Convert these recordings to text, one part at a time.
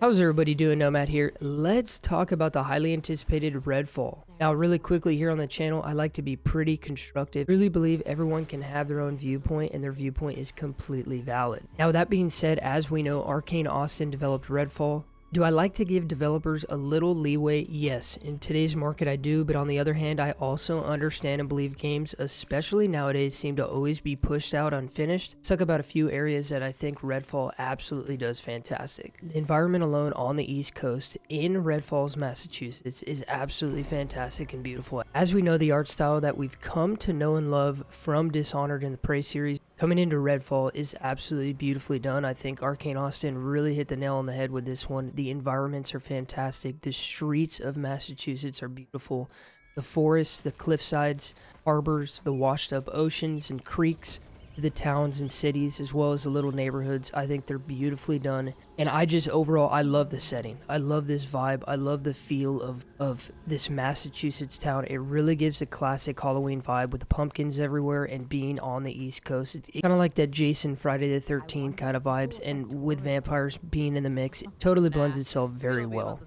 How's everybody doing? Nomad here. Let's talk about the highly anticipated Redfall. Now, really quickly here on the channel, I like to be pretty constructive. I really believe everyone can have their own viewpoint and their viewpoint is completely valid. Now, that being said, as we know, Arcane Austin developed Redfall. Do I like to give developers a little leeway? Yes. In today's market, I do, but on the other hand, I also understand and believe games, especially nowadays, seem to always be pushed out unfinished. Let's talk about a few areas that I think Redfall absolutely does fantastic. The environment alone on the East Coast in Red Falls, Massachusetts is absolutely fantastic and beautiful. As we know, the art style that we've come to know and love from Dishonored and the Prey series coming into Redfall is absolutely beautifully done. I think Arcane Austin really hit the nail on the head with this one. The environments are fantastic. The streets of Massachusetts are beautiful. The forests, the cliffsides, harbors, the washed up oceans and creeks, the towns and cities, as well as the little neighborhoods. I think they're beautifully done. And overall, I love the setting. I love this vibe. I love the feel of this Massachusetts town. It really gives a classic Halloween vibe with the pumpkins everywhere and being on the East Coast. It's kind of like that Jason Friday the 13th kind of vibes, and with vampires being in the mix, it totally blends itself very well.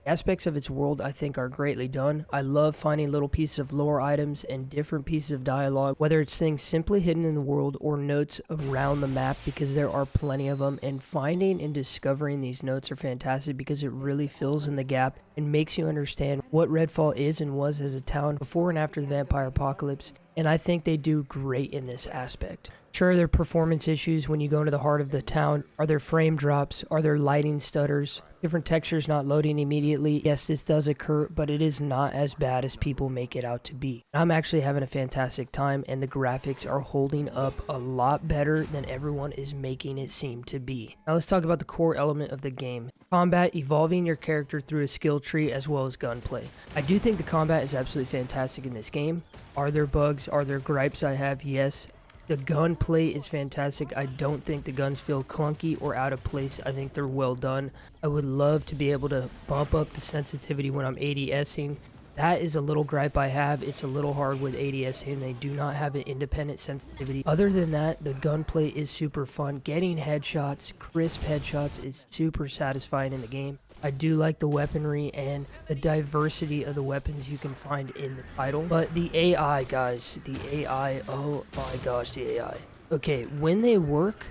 Aspects of its world, I think, are greatly done. I love finding little pieces of lore items and different pieces of dialogue, whether it's things simply hidden in the world or notes around the map, because there are plenty of them, and finding and discovering these notes are fantastic because it really fills in the gap and makes you understand what Redfall is and was as a town before and after the vampire apocalypse, and I think they do great in this aspect. Sure, there are performance issues when you go into the heart of the town. Are there frame drops? Are there lighting stutters? Different textures not loading immediately? Yes, this does occur, but it is not as bad as people make it out to be. I'm actually having a fantastic time, and the graphics are holding up a lot better than everyone is making it seem to be. Now let's talk about the core element of the game. Combat, evolving your character through a skill tree, as well as gunplay. I do think the combat is absolutely fantastic in this game. Are there bugs? Are there gripes I have? Yes. The gunplay is fantastic. I don't think the guns feel clunky or out of place. I think they're well done. I would love to be able to bump up the sensitivity when I'm ADSing. That is a little gripe I have. It's a little hard with ADSing. They do not have an independent sensitivity. Other than that, the gunplay is super fun. Getting headshots, crisp headshots, is super satisfying in the game. I do like the weaponry and the diversity of the weapons you can find in the title. But the AI, guys, the AI, oh my gosh, the AI. Okay, when they work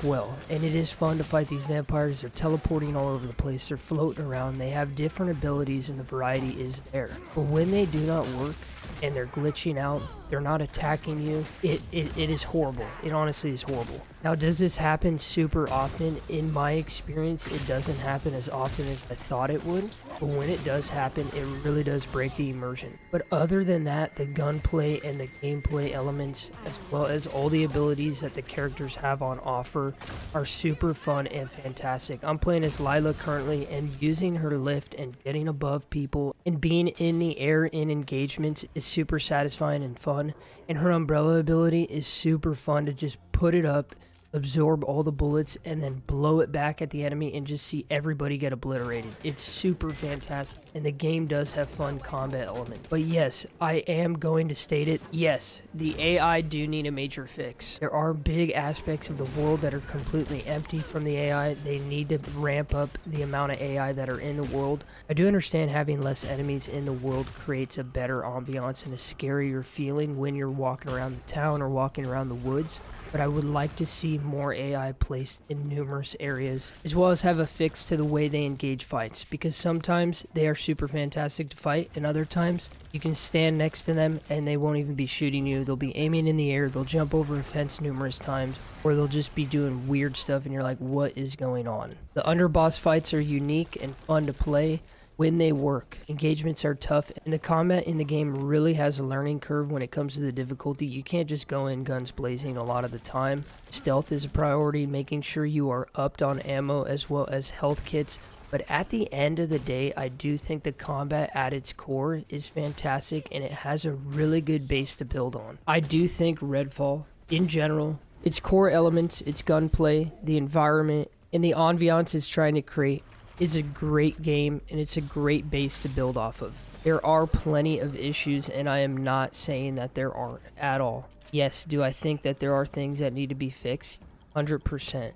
well, and it is fun to fight these vampires. They're teleporting all over the place, they're floating around, they have different abilities, and the variety is there. But when they do not work, and they're glitching out, they're not attacking you, it is horrible. It honestly is horrible. Now, does this happen super often? In my experience, it doesn't happen as often as I thought it would, but when it does happen, it really does break the immersion. But other than that, the gunplay and the gameplay elements, as well as all the abilities that the characters have on offer, are super fun and fantastic. I'm playing as Lila currently, and using her lift and getting above people and being in the air in engagements is super satisfying and fun. And her umbrella ability is super fun to just put it up, absorb all the bullets, and then blow it back at the enemy and just see everybody get obliterated. It's super fantastic, and the game does have fun combat elements. But yes, I am going to state it. Yes, the AI do need a major fix. There are big aspects of the world that are completely empty from the AI. They need to ramp up the amount of AI that are in the world. I do understand having less enemies in the world creates a better ambiance and a scarier feeling when you're walking around the town or walking around the woods. But I would like to see more AI placed in numerous areas, as well as have a fix to the way they engage fights, because sometimes they are super fantastic to fight, and other times you can stand next to them and they won't even be shooting you. They'll be aiming in the air, they'll jump over a fence numerous times, or they'll just be doing weird stuff and you're like, what is going on? The underboss fights are unique and fun to play when they work. Engagements are tough, and the combat in the game really has a learning curve when it comes to the difficulty. You can't just go in guns blazing a lot of the time. Stealth is a priority, making sure you are upped on ammo as well as health kits. But at the end of the day, I do think the combat at its core is fantastic, and it has a really good base to build on. I do think Redfall, in general, its core elements, its gunplay, the environment, and the ambiance it's trying to create is a great game, and it's a great base to build off of. There are plenty of issues, and I am not saying that there aren't at all. Yes, do I think that there are things that need to be fixed? 100%.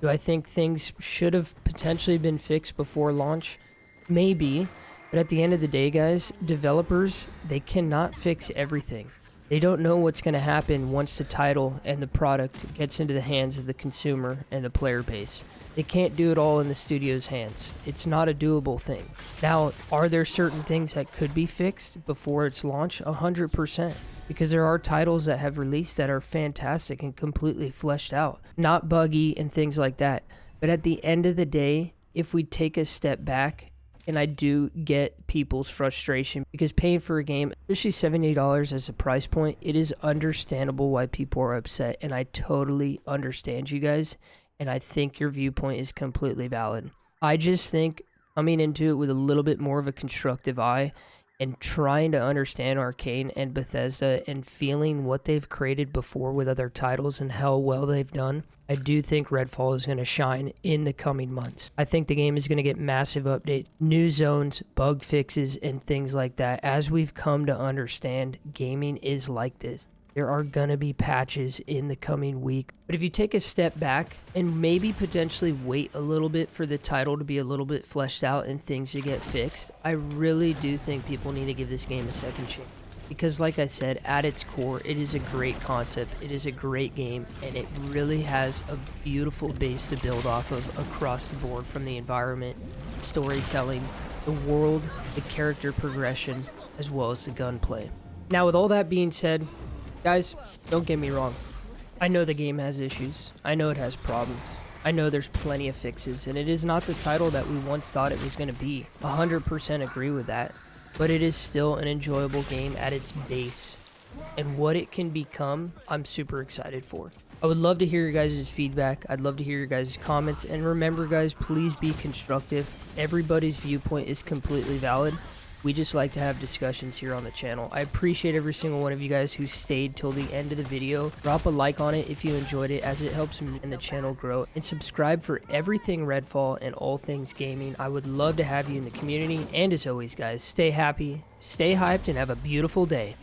Do I think things should have potentially been fixed before launch? Maybe. But at the end of the day, guys, developers, they cannot fix everything. They don't know what's going to happen once the title and the product gets into the hands of the consumer and the player base. They can't do it all in the studio's hands. It's not a doable thing. Now, are there certain things that could be fixed before its launch? 100%. Because there are titles that have released that are fantastic and completely fleshed out. Not buggy and things like that. But at the end of the day, if we take a step back, and I do get people's frustration because paying for a game, especially $70 as a price point, it is understandable why people are upset. And I totally understand you guys. And I think your viewpoint is completely valid. I just think coming into it with a little bit more of a constructive eye and trying to understand Arcane and Bethesda and feeling what they've created before with other titles and how well they've done, I do think Redfall is going to shine in the coming months. I think the game is going to get massive updates, new zones, bug fixes, and things like that. As we've come to understand, gaming is like this. There are going to be patches in the coming week. But if you take a step back and maybe potentially wait a little bit for the title to be a little bit fleshed out and things to get fixed, I really do think people need to give this game a second chance. Because like I said, at its core, it is a great concept, it is a great game, and it really has a beautiful base to build off of across the board, from the environment, storytelling, the world, the character progression, as well as the gunplay. Now with all that being said, guys, don't get me wrong. I know the game has issues. I know it has problems. I know there's plenty of fixes, and it is not the title that we once thought it was going to be. 100% agree with that. But it is still an enjoyable game at its base. And what it can become, I'm super excited for. I would love to hear your guys' feedback. I'd love to hear your guys' comments. And remember, guys, please be constructive. Everybody's viewpoint is completely valid. We just like to have discussions here on the channel. I appreciate every single one of you guys who stayed till the end of the video. Drop a like on it if you enjoyed it, as it helps me and the channel grow. And subscribe for everything Redfall and all things gaming. I would love to have you in the community. And as always, guys, stay happy, stay hyped, and have a beautiful day.